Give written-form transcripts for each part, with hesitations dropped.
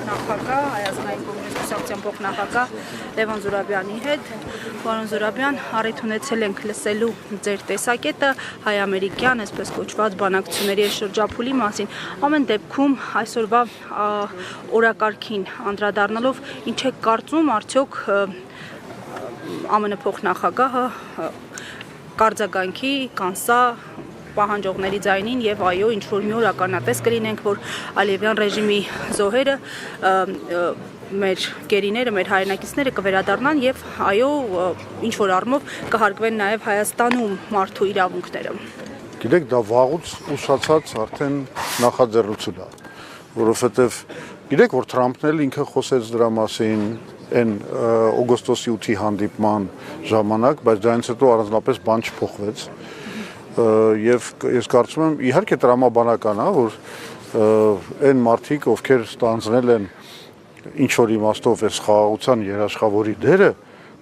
Նախագահ, Հայաստանի Կոմունիստ կուսակցության փոխնախագահ Լևոն Զուրաբյանի հետ, պարոն Զուրաբյան, առիթ ունեցել ենք լսելու ձեր տեսակետը հայ-ամերիկյան, այսպես կոչված բանակցությունների շրջափուլի մասին։ Ամեն դեպքում այսօրվա օրակարգին անդրադառնալով, ինչ եք կարծում, արդյոք ԱՄՆ փոխնախագահը կարձագանքի կանսա պահանջողների ձայնին եւ այո, ինչ որ մի օր ականատես կլինենք, որ Ալիևյան ռեժիմի զոհերը մեր գերիները, մեր հայրենակիցները կվերադառնան եւ այո, ինչ որ առումով կհարգվեն նաեւ Հայաստանում մարդու իրավունքները։ Գիտեք, դա վաղուց ուշացած արդեն նախաձեռնություն է, որովհետեւ գիտեք, որ Թրամփն էլ ինքը խոսեց դրա մասին այն օգոստոսի 8-ի հանդիպման ժամանակ, բայց դրանից հետո առանձնապես բան չփոխվեց։ Եվ ես կարծում եմ, իհարկե տրամաբանական է, որ այն մարդիկ, ովքեր ստանձնել են ինչ-որ իմաստով այս խաղաղության երաշխավորի դերը,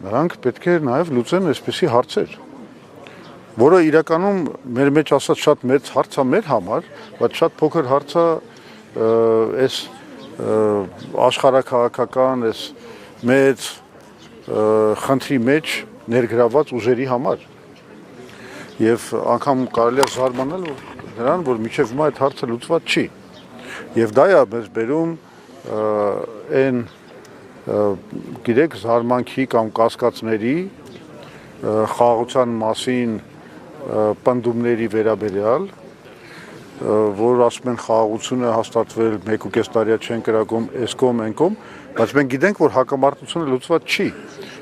նրանք պետք է նաև լուծեն այսպիսի հարցեր, որը իրականում մեր մեջ ասած շատ մեծ հարց է մեր համար, բայց շատ փոքր հարց է այս աշխարհաքաղաքական, այս մեծ խնդրի մեջ ներգրաված ուժերի համար։ Եվ անգամ կարելի է զարմանալ նրան, որ մինչև հիմա այդ հարցը լուծված չի։ Եվ դա է մեզ բերում այն, գիտեք, զարմանքի կամ կասկածների խաղաղության մասին պնդումների վերաբերյալ, որ ասում են խաղաղությունը հաստատվել 1.5 տարի չեն կրակում, այս կողմ, այն կողմ, բայց մենք գիտենք, որ հակամարտությունը լուծված չի։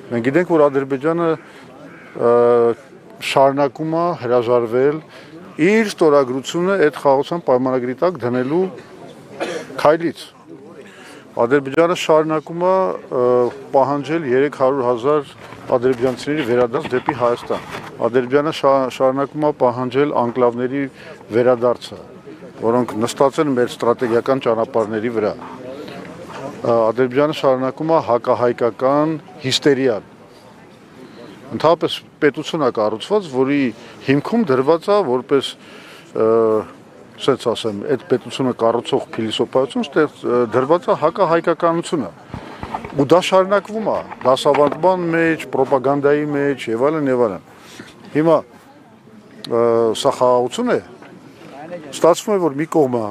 Մենք գիտենք, որ Ադրբեջանը շարունակում է հրաժարվել իր ստորագրությունը այդ խաղաղության պայմանագրի տակ դնելու քայլից։ Ադրբեջանը շարունակում է պահանջել 300,000 ադրբեջանցիների վերադարձ դեպի Հայաստան։ Ադրբեջանը շարունակում է պահանջել անկլավների վերադարձը, որոնք նստած են մեր ստրատեգիական ճանապարհների վրա։ Ադրբեջանը շարունակում է հակահայկական հիստերիան։ Ընդհանրապես պետություն է կառուցված, որի հիմքում դրված է որպես ասենց ասեմ, այդ պետությունը կառուցող փիլիսոփայություն դրված է հակահայկականությունը։ Ու դա շարունակվում է դասավանդման մեջ, ռոպագանդայի մեջ եւ այլն եւ այլն։ Հիմա սա խաղաղություն է։ Ստացվում է, որ մի կողմը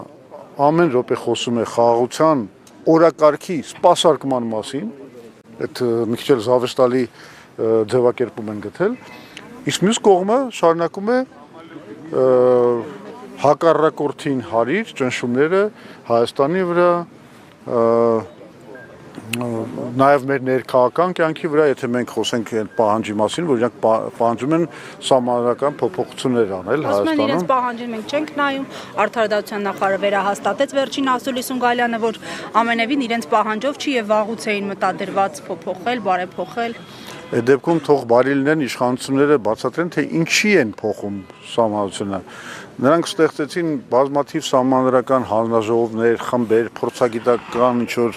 ամեն րոպե խոսում է խաղաղության օրակարգի սպասարկման մասին, այդ մի քիչ զավեշտալի ձևակերպում են գտել, իսկ մյուս կողմը շարունակում է հակառակորդին հարիր ճնշումները Հայաստանի վրա, նաև մեր ներքաղաքական կյանքի վրա, եթե մենք խոսենք այն պահանջի մասին, որ իրանք պահանջում են սահմանադրական փոփոխություններ անել Հայաստանում։ Ասում են իրենց պահանջին մենք չենք նայում, Արդարադատության նախարարը վերահաստատեց վերջին Ասուլիսուն Գալյանը, որ ամենևին իրենց պահանջով չի եւ վաղուց էին մտադրված փոփոխել, բարեփոխել։ Այդ դեպքում թող բարի լինեն իշխանությունները բացատրեն, թե ինչի են փոխում սահմանադրությունը։ Նրանք ստեղծեցին բազմաթիվ սահմանադրական հանձնաժողովներ, խմբեր, փորձագիտական ինչ-որ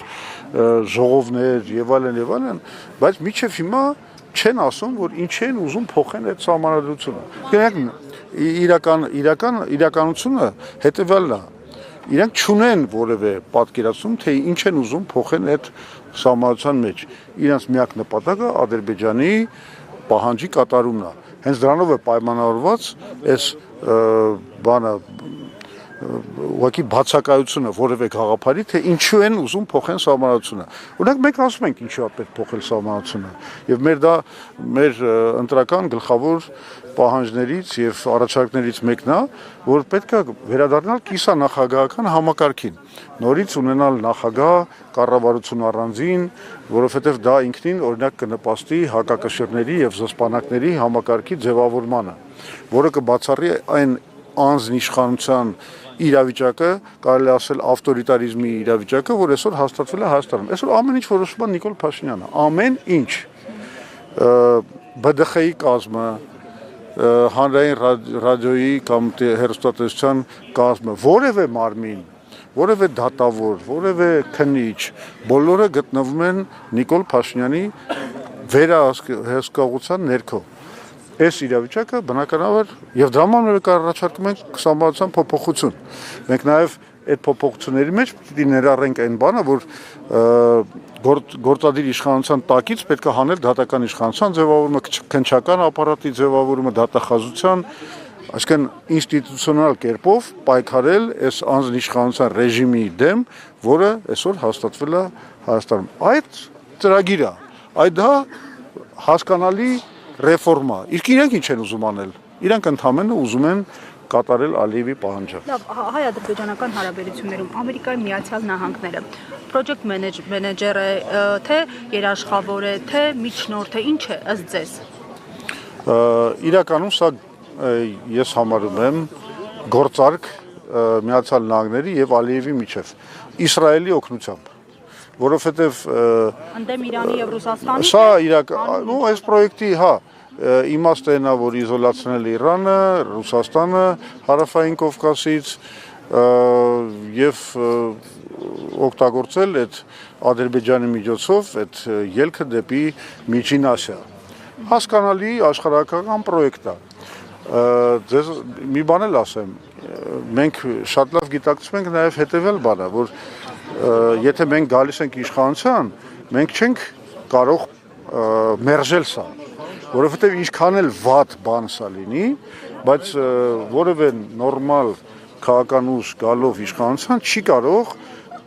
ժողովներ եւ այլն, բայց մինչեւ հիմա չեն ասում, որ ինչ են ուզում փոխեն այդ սահմանադրությունը։ Իրականությունը հետեւյալն է։ Իրանք չունեն որևէ պատկերացում, թե ինչ են ուզում փոխեն այդ սահմանադրության մեջ։ Իրանց միակ նպատակը Ադրբեջանի պահանջի կատարումն է։ Հենց դրանով է պայմանավորված այս բանը ուղղակի բացակայությունը որևէ գաղափարի, թե ինչու են ուզում փոխեն սահմանադրությունը։ Օրինակ մենք ասում ենք ինչու է պետք փոխել սահմանադրությունը, եւ մեր ընտրական գլխավոր պահանջներից եւ առաջարկներից մեկն է, որ պետք է վերադառնալ կիսանախագահական համակարգին, նորից ունենալ նախագահ, կառավարություն առանձին, որովհետեւ դա ինքնին օրինակ կնպաստի հակակշիռների եւ զսպանակների համակարգի ձևավորմանը, որը կբացառի այն անձնիշխանության իրավիճակը, կարելի ասել ավտորիտարիզմի իրավիճակը, որ այսօր հաստատվել է Հայաստանում։ Այսօր ամեն ինչ որոշում է Նիկոլ Փաշինյանը, ամեն ինչ։ ԲԴԽ-ի կազմը, հանրային ռադիոյի կամ հեռուստատեսության կազմը, որևէ մարմին, որևէ դատավոր, որևէ քննիչ, բոլորը գտնվում են Նիկոլ Փաշինյանի վերահսկողության ներքո։ այս իրավիճակը բնականաբար եւ դրա համար առաջարկում ենք կուսակցության փոփոխություն։ Մենք նաեւ այդ փոփոխությունների մեջ պիտի ներառենք այն բանը, որ գործադիր իշխանության տակից պետք է հանել դատական իշխանության ձևավորումը, քննչական ապարատի ձևավորումը, դատախազության, այսինքն ինստիտուցիոնալ կերպով պայքարել այս անձնիշխանության ռեժիմի դեմ, որը այսօր հաստատվել է Հայաստանում։ Այդ ծրագիրը, այդ դա հասկանալի ռեֆորմա։ Իսկ իրենք ինչ են ուզում անել։ Իրենք ընդհանրապես ուզում են կատարել Ալիևի պահանջը։ Լավ, հայ-ադրբեջանական հարաբերություններում Ամերիկայի Միացյալ Նահանգները project manager է, թե երաշխավոր է, թե միջնորդ է, ինչ է ըստ ձեզ։ Իրականում սա ես համարում եմ գործարք Միացյալ Նահանգների եւ Ալիևի միջև Իսրայելի օգնությամբ, որովհետեւ ընդդեմ Իրանի եւ Ռուսաստանի սա իրական, այս պրոյեկտի, հա, իմաստը նա, որ իզոլացնել Իրանը, Ռուսաստանը, Հարավային Կովկասից եւ օգտագործել այդ Ադրբեջանի միջոցով այդ ելքը դեպի Միջին Ասիա։ Հասկանալի աշխարհական պրոյեկտ է։ Ձեզ մի բան էլ ասեմ, մենք շատ լավ գիտակցում ենք նաեւ հետեւել բանը, որ եթե մենք գալիս ենք իշխանության, մենք չենք կարող մերժել սա, որովհետեւ ինչքան էլ վատ բան սա լինի, բայց որևէ նորմալ քաղաքական ուժ գալով իշխանության չի կարող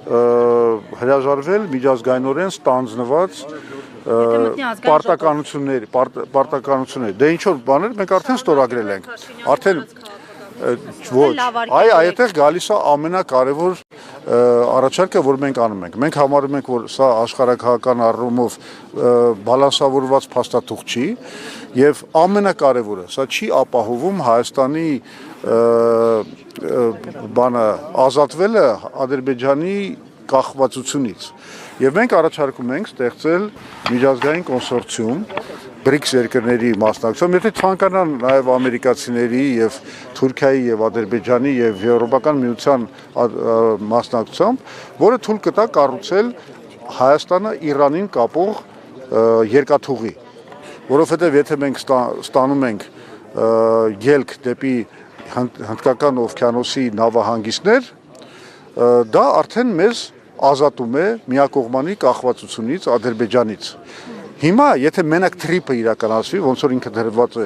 հրաժարվել միջազգայինորեն ստանձնված պարտականություններ, դե ինչ որ բաներ մենք արդեն ստորագրել ենք, արդեն ոչ, այդտեղ գալիս է ամենակարևոր առաջարկը, որ մենք անում ենք։ Մենք համարում ենք, որ սա աշխարհակահական առումով բալանսավորված փաստաթուղթ չի, եւ ամենակարևորը, սա չի ապահովում Հայաստանի բանը ազատվելը Ադրբեջանի կախվածությունից։ Եվ մենք առաջարկում ենք ստեղծել միջազգային կոնսորցիում BRICS երկրների մասնակցությամբ, եթե ցանկանան նաև ամերիկացիների եւ Թուրքիայի եւ Ադրբեջանի եւ Եվրոպական միության մասնակցությամբ, որը թույլ կտա կառուցել Հայաստանը Իրանին կապող երկաթուղի, որովհետեւ եթե մենք ստանում ենք ելք դեպի Հնդկական օվկիանոսի նավահանգիստներ, դա արդեն մեզ ազատում է միակողմանի կախվածությունից Ադրբեջանից։ Հիմա, եթե մենակ թրիպը իրականացվի, ոնց որ ինքը դրված է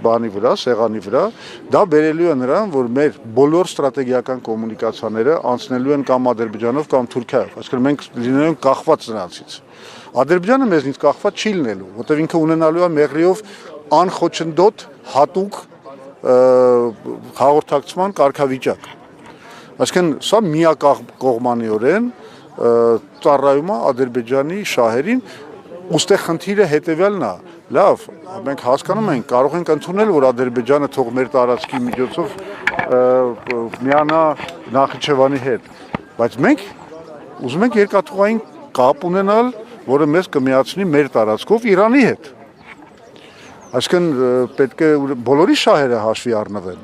բանի վրա, սեղանի վրա, դա բերելու է նրան, որ մեր բոլոր ստրատեգիական կոմունիկացիաները անցնելու են կամ Ադրբեջանով կամ Թուրքիայով, այսինքն մենք լինելու ենք կախված նրանցից։ Ադրբեջանը մեզնից կախված չի լինելու, որտեղ ինքը ունենալու է մեղրիով անխոչնդոտ հատուկ հաղորդակցման կարգավիճակ։ Այսինքն սա միակողմանիորեն ծառայում է Ադրբեջանի շահերին, ուստեղ խնդիրը հետևյալն է, լավ, մենք հասկանում ենք, կարող ենք ընդունել, որ Ադրբեջանը թող մեր տարածքի միջոցով միանա Նախիջևանի հետ, բայց մենք ուզում ենք երկաթուղային կապ ունենալ, որը մեզ կմիացնի մեր տարածքով Իրանի հետ։ Այսինքն պետք է բոլորի շահերը հաշվի առնվեն։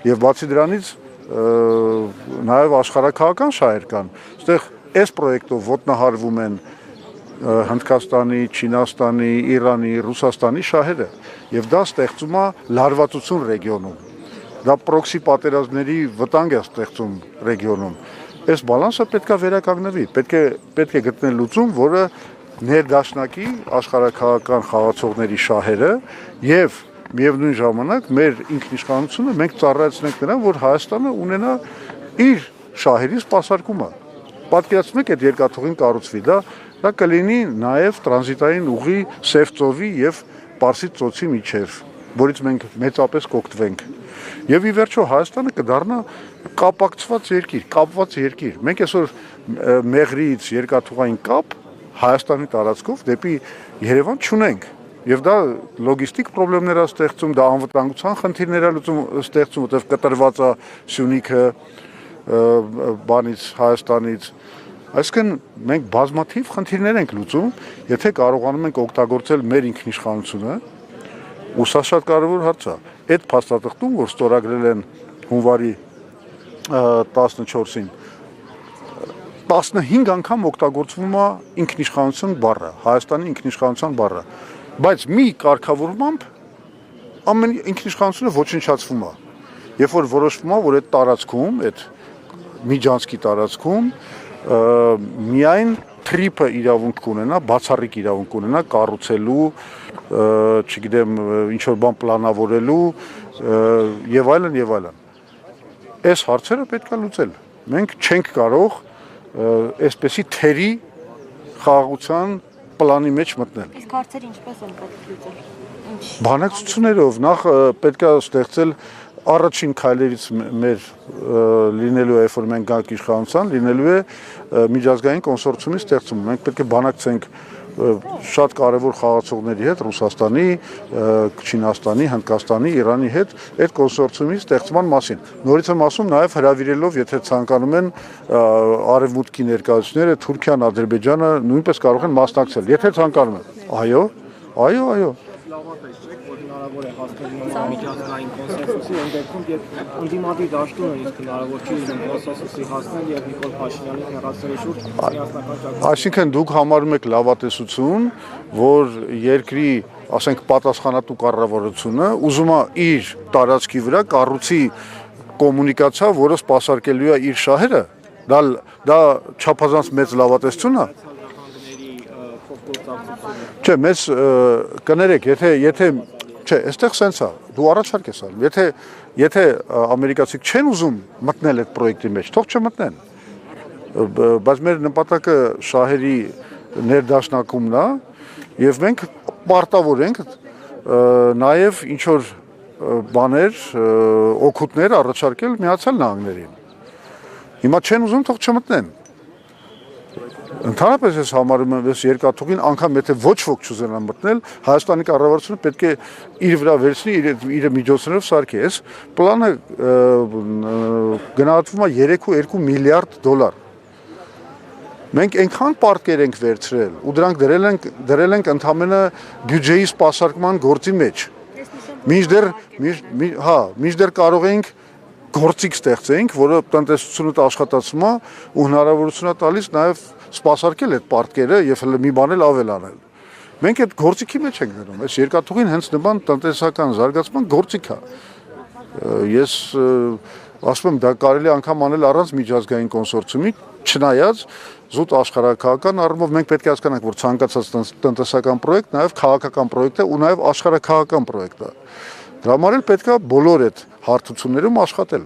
Եվ բացի դրանից նաև աշխարհակահական շահեր կան։ Այստեղ այս պրոյեկտով ոտնահարվում են Հնդկաստանի, Չինաստանի, Իրանի, Ռուսաստանի շահերը, եւ դա ստեղծում է լարվածություն ռեգիոնում։ Դա պրոքսի պատերազմների վտանգ է ստեղծում ռեգիոնում։ Այս բալանսը պետք է վերականգնվի, պետք է գտնել լուծում, որը ներդաշնակի աշխարհակահական խաղացողների շահերը եւ միևնույն ժամանակ մեր ինքնիշխանությունը մենք ծառայեցնենք նրան, որ Հայաստանը ունենա իր շահերի սպասարկումը։ Պատկերացնեք, այդ երկաթուղին կառուցվի, դա կլինի նաեւ տրանզիտային ուղի Սև ծովի եւ Պարսից ծոցի միջև, որից մենք մեծապես կօգտվենք։ Եվ ի վերջո Հայաստանը կդառնա կապված երկիր։ Մենք այսօր մեղրից երկաթուղային կապ Հայաստանի տարածքով դեպի Երևան չունենք։ Եվ դա լոգիստիկ խնդիրներ է ստեղծում, դա անվտանգության խնդիրներ է ստեղծում, որտեղ կտրված է Սյունիքը բանից Հայաստանից։ Այսինքն մենք բազմաթիվ խնդիրներ ենք լուծում, եթե կարողանում ենք օգտագործել մեր ինքնիշխանությունը, ու սա շատ կարևոր հարց է։ Այդ փաստաթղթում, որ ստորագրել են հունվարի 14-ին, 15 անգամ օգտագործվում է ինքնիշխանություն բառը, Հայաստանի ինքնիշխանության բառը, բայց մի կարգավորմամբ ամեն ինքնիշխանությունը ոչնչացվում է։ Երբ որ որոշվում է, որ այդ տարածքում, այդ Միջանցքի տարածքում միայն թրիփը իրավունք կունենա, բացառիկ իրավունք կունենա կառուցելու, չգիտեմ, ինչ որ բան պլանավորելու եւ այլն եւ այլն։ Այս հարցերը պետք է լուծել։ Մենք չենք կարող այսպեսի թերի խաղաղության պլանի մեջ մտնել։ Իսկ հարցերը ինչպես են պետք լուծել։ Բանակցություններով նախ պետք է ստեղծել առաջին քայլերից մեր լինելու է, երբ որ մենք գանք իշխանության, լինելու է միջազգային կոնսորցիումի ստեղծումը։ Մենք պետք է բանակցենք շատ կարևոր խաղացողների հետ, Ռուսաստանի, Չինաստանի, Հնդկաստանի, Իրանի հետ այդ կոնսորցիումի ստեղծման մասին։ Նորից եմ ասում, նաև հրավիրելով, եթե ցանկանում են արևմուտքի ներկայացուցիչները, Թուրքիան, Ադրբեջանը նույնպես կարող են մասնակցել, եթե ցանկանում են։ Այո։ Հնարավոր է հասնել միջազգային կոնսենսուսի, այն դեպքում, երբ ընդդիմադիր դաշտում է իսկ հնարավոր չի իրեն կոնսենսուսի հասնել եւ Նիկոլ Փաշինյանի հեռացրի շուրջ միասնական ճակատագրի։ Այսինքն դուք համարում եք լավատեսություն, որ երկրի, ասենք, պատասխանատու կառավարությունը ուզում է իր տարածքի վրա կառուցի կոմունիկացիա, որը սպասարկելու է իր շահերը, դա չափազանց մեծ լավատեսություն է։ Չէ, մեզ կներեք, եթե չէ, այստեղ սենց է, դու առաջարկ ես անում, եթե ամերիկացիք չեն ուզում մտնել այդ պրոյեկտի մեջ, թող չմտնեն, բայց մեր նպատակը շահերի ներդաշնակումն է, և մենք պարտավոր ենք նաև ինչ-որ բաներ, օգուտներ առաջարկել Միացյալ Նահանգներին, հիմա չեն ուզում, թող չմտնեն, Ընդհանրապես ես համարում եմ այս երկաթուղին անգամ եթե ոչ ոք չուզենա մտնել, Հայաստանի կառավարությունը պետք է իր վրա վերցնի, իր միջոցներով սարքի։ Այս պլանը գնահատվում է 3.2 միլիարդ դոլար։ Մենք այնքան պարտքեր ենք վերցրել ու դրանք դրել ենք ընդամենը բյուջեի սպասարկման գործի մեջ։ Մինչդեռ կարող ենք գործիք ստեղծենք, որը տնտեսությունը աշխատացում է ու հնարավորություն է տալիս նաև սպասարկել այդ պարտքերը եւ հələ մի բան էլ ավել անել։ Մենք այդ գործիքի մեջ ենք դնում։ Այս երկաթուղին հենց նման տնտեսական զարգացման գործիք է։ Ես ասում եմ, դա կարելի անգամ անել առանց միջազգային կոնսորցիումի, չնայած զուտ աշխարհաքաղաքական առումով մենք պետք է հասկանանք, որ ցանկացած տնտեսական պրոյեկտ նաև քաղաքական պրոյեկտ է ու նաև աշխարհաքաղաքական պրոյեկտ է։ Դրա համար էլ պետք է բոլոր այդ հարթություններում աշխատել։